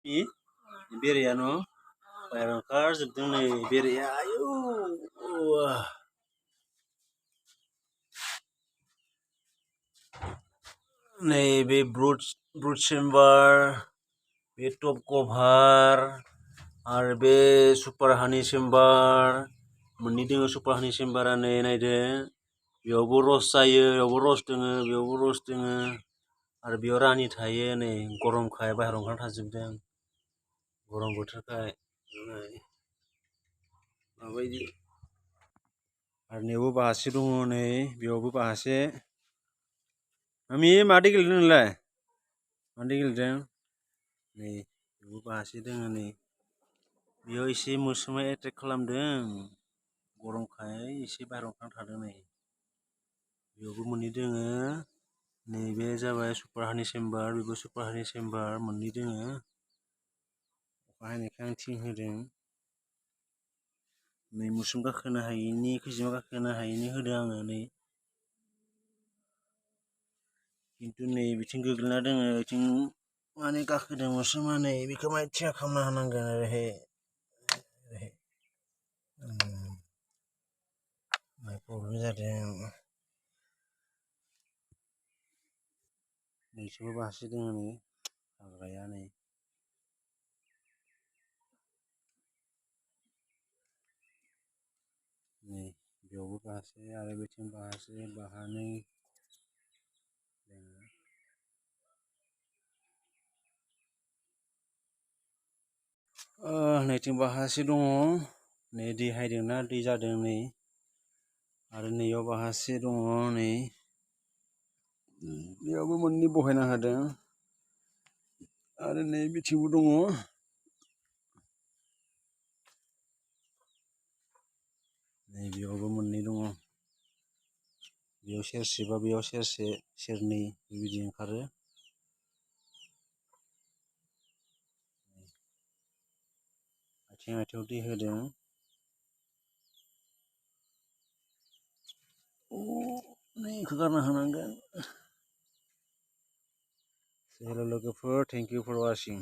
बेरेया न' बाहेरायाव ओंखारजोबदों नै बेरेया आयौ नै बे ब्रुट चेम्बार बे टप कभार आरो बे सुपार हानि चेम्बार मोननै दोङो सुपार हानि चेम्बारा नै नायदो बेयावबो रस जायो बेयावबो रस दोङो बेयावबो रस दोङो आरो बेयाव रानि थायो नै गरमखाय बाहेरायाव ओंखारना थाजोबदों गरम बोथोरखाय माबायदि आरो नैयावबो बाहासे दङ नै बेयावबो बाहासे मामि मादो गेलेदों नोंलाय मादो गेलेदों नै बेयावबो बाहासे दोङो नै बेयाव एसे मोस्रोमा एट्रेक्ट खालामदों गरमखाय एसे बाहेरायाव ओंखारना थादों नै बेयावबो मोननै दोङो नैबे जाबाय सुपार हानि चेम्बार बेबो सुपार हानि चेम्बार मोननै दोङो अखा हानायखाय आं थिं होदों नै मोस्रोम गाखोनो हायिनि खैजिमा गाखोनो हायिनि होदों आङो नै खिन्थु नै बिथिं गोग्लैना दोङो बिथिं माने गाखोदों मोस्रोमा नै बेखौ माहाय थिया खालामना होनांगोन ओरैहाय प्रब्लेम जादों नैसोबो बाहासे दोङो नै हाग्राया नै नै बेयावबो बाहासे आरो बेथिं बाहासे बाहानै नैथिं बाहासे दङ नै दै हायदोंना दै जादों नै आरो नैयाव बाहासे दङ नै बेयावबो मोननै बहायना होदों आरो नै बिथिंबो दङ नै बेयावबो मोननै दङ बेयाव सेरसेबा बेयाव सेरसे सेरनै बेबायदि ओंखारो आथिं आथिङाव दै होदों नै इखौ गारना होनांगोन हेल' लोगोफोर थेंक इउ फर वाचिं